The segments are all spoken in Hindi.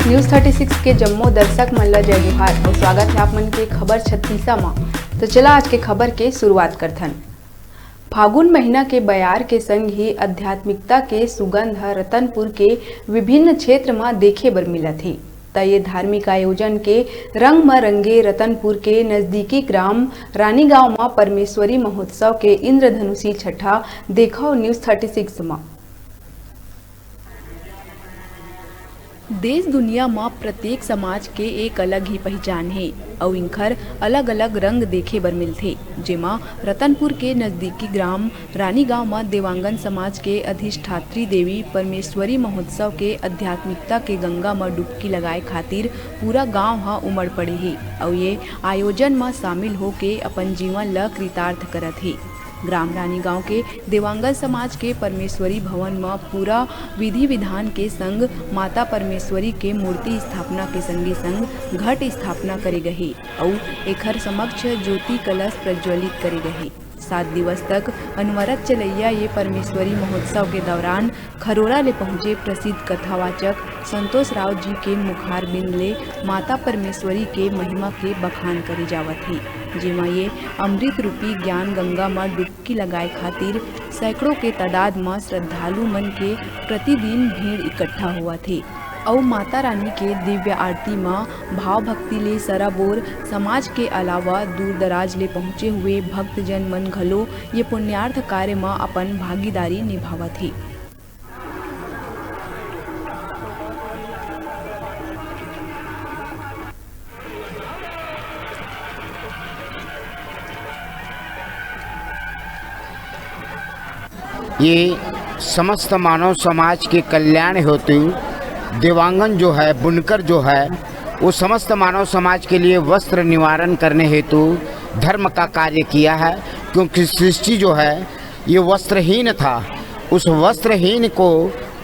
न्यूज़ 36 के जम्मू दर्शक मन ला जय जोहार और स्वागत है आप मन के खबर 36 में। तो चला आज के खबर के शुरुआत करथन। फागुन महीना के बयार के संग ही आध्यात्मिकता के सुगंध रतनपुर के विभिन्न क्षेत्र में देखे बर मिलत है। ये धार्मिक आयोजन के रंग में रंगे रतनपुर के नजदीकी ग्राम रानीगांव में परमेश्वरी महोत्सव के इंद्रधनुषी छठा देखो न्यूज़ 36 में। देश दुनिया में प्रत्येक समाज के एक अलग ही पहचान है और इनकर अलग अलग रंग देखे बर मिलते, जेमा रतनपुर के नजदीकी ग्राम रानीगांव में देवांगन समाज के अधिष्ठात्री देवी परमेश्वरी महोत्सव के आध्यात्मिकता के गंगा में डुबकी लगाए खातिर पूरा गांव हा उमड़ पड़े है और ये आयोजन में शामिल होके अपन जीवन ल कृतार्थ करत है। ग्राम रानीगांव के देवांगन समाज के परमेश्वरी भवन में पूरा विधि विधान के संग माता परमेश्वरी के मूर्ति स्थापना के संगे संग घट स्थापना करे गए और एकर समक्ष ज्योति कलश प्रज्वलित करे गए। 7 दिवस तक अनवरत चलैया ये परमेश्वरी महोत्सव के दौरान खरोरा ले पहुंचे प्रसिद्ध कथावाचक संतोष राव जी के मुखार बिंद ले माता परमेश्वरी के महिमा के बखान करे जावत ही, जेमा ये अमृत रूपी ज्ञान गंगा में डुबकी लगाए खातिर सैकड़ों के तादाद में श्रद्धालु मन के प्रतिदिन भीड़ इकट्ठा हुआ थे और माता रानी के दिव्य आरती में भाव भक्ति ले सराबोर समाज के अलावा दूर दराज ले पहुँचे हुए भक्तजन मन घलो ये पुण्यार्थ कार्य में अपन भागीदारी निभावत है। ये समस्त मानव समाज के कल्याण हेतु देवांगन जो है बुनकर जो है वो समस्त मानव समाज के लिए वस्त्र निवारण करने हेतु धर्म का कार्य किया है, क्योंकि सृष्टि जो है ये वस्त्रहीन था। उस वस्त्रहीन को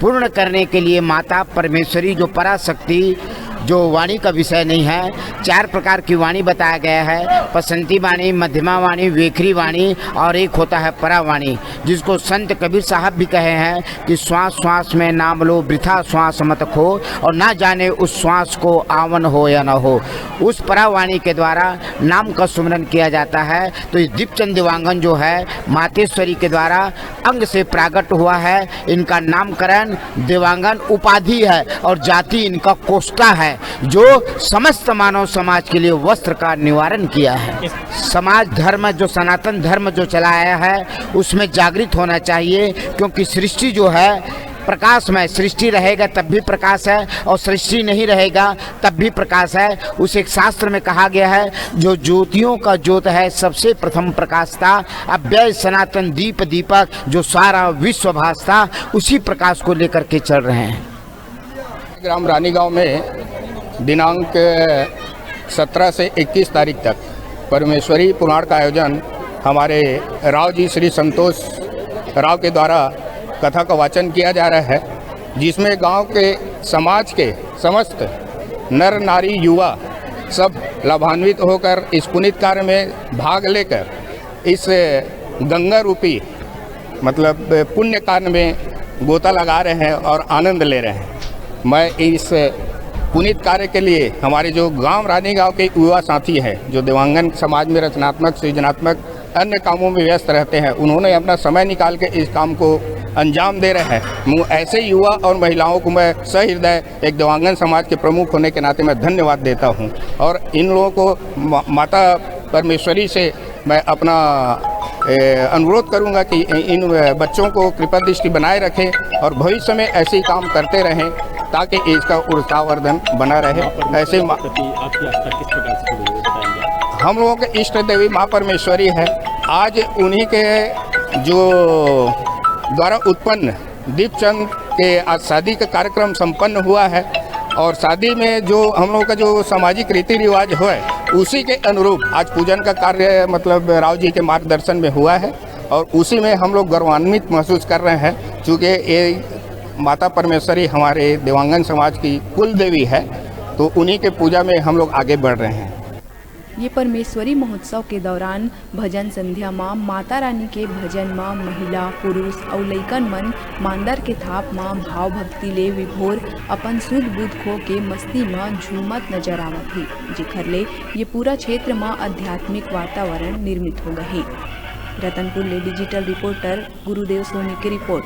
पूर्ण करने के लिए माता परमेश्वरी जो पराशक्ति जो वाणी का विषय नहीं है, 4 प्रकार की वाणी बताया गया है, पसंती वाणी, मध्यमा वाणी, वेखरी वाणी और एक होता है परावाणी, जिसको संत कबीर साहब भी कहे हैं कि श्वास श्वास में नाम लो वृथा श्वास मत खो और ना जाने उस श्वास को आवन हो या न हो। उस परावाणी के द्वारा नाम का सुमरन किया जाता है। तो ये दीपचंद देवांगन जो है मातेश्वरी के द्वारा अंग से प्रागट हुआ है। इनका नामकरण देवांगन उपाधि है और जाति इनका कोष्टा है, जो समस्त मानव समाज के लिए वस्त्र का निवारण किया है। समाज धर्म जो सनातन धर्म जो चलाया है उसमें जागृत होना चाहिए, क्योंकि सृष्टि जो है प्रकाशमय, सृष्टि रहेगा तब भी प्रकाश है और सृष्टि नहीं रहेगा तब भी प्रकाश है। उस एक शास्त्र में कहा गया है जो ज्योतियों का ज्योत है सबसे प्रथम प्रकाश था, अव्यय सनातन दीप दीपक जो सारा विश्व भासता, उसी प्रकाश को लेकर के चल रहे हैं। ग्राम रानीगांव में दिनांक 17 से 21 तारीख तक परमेश्वरी पुराण का आयोजन हमारे राव जी श्री संतोष राव के द्वारा कथा का वाचन किया जा रहा है, जिसमें गांव के समाज के समस्त नर नारी युवा सब लाभान्वित होकर इस पुनीत कार्य में भाग लेकर इस गंगा रूपी मतलब पुण्य कार्य में गोता लगा रहे हैं और आनंद ले रहे हैं। मैं इस पुनीत कार्य के लिए हमारे जो गांव रानीगांव के युवा साथी हैं जो देवांगन समाज में रचनात्मक सृजनात्मक अन्य कामों में व्यस्त रहते हैं, उन्होंने अपना समय निकाल के इस काम को अंजाम दे रहे हैं। ऐसे युवा और महिलाओं को मैं सहृदय एक देवांगन समाज के प्रमुख होने के नाते मैं धन्यवाद देता हूं और इन लोगों को माता परमेश्वरी से मैं अपना अनुरोध करूंगा कि इन बच्चों को कृपा दृष्टि बनाए रखें और भविष्य में ऐसे ही काम करते रहें ताकि इसका उत्साहवर्धन बना रहे। ऐसे हम लोगों के इष्ट देवी माँ परमेश्वरी है। आज उन्हीं के जो द्वारा उत्पन्न दीपचंद के आज शादी का कार्यक्रम संपन्न हुआ है और शादी में जो हम लोगों का जो सामाजिक रीति रिवाज है उसी के अनुरूप आज पूजन का कार्य मतलब राव जी के मार्गदर्शन में हुआ है और उसी में हम लोग गौरवान्वित महसूस कर रहे हैं, चूँकि ये माता परमेश्वरी हमारे देवांगन समाज की कुल देवी है, तो उन्हीं के पूजा में हम लोग आगे बढ़ रहे हैं। ये परमेश्वरी महोत्सव के दौरान भजन संध्या माँ माता रानी के भजन माँ महिला पुरुष और लइकन मन मांदर के थाप माँ भाव भक्ति ले विभोर अपन सुध बुध खो के मस्ती माँ झूमत नजर आवत है, जेखर ले ये पूरा क्षेत्र में आध्यात्मिक वातावरण निर्मित हो गए। रतनपुर ले डिजिटल रिपोर्टर गुरुदेव सोनी की रिपोर्ट।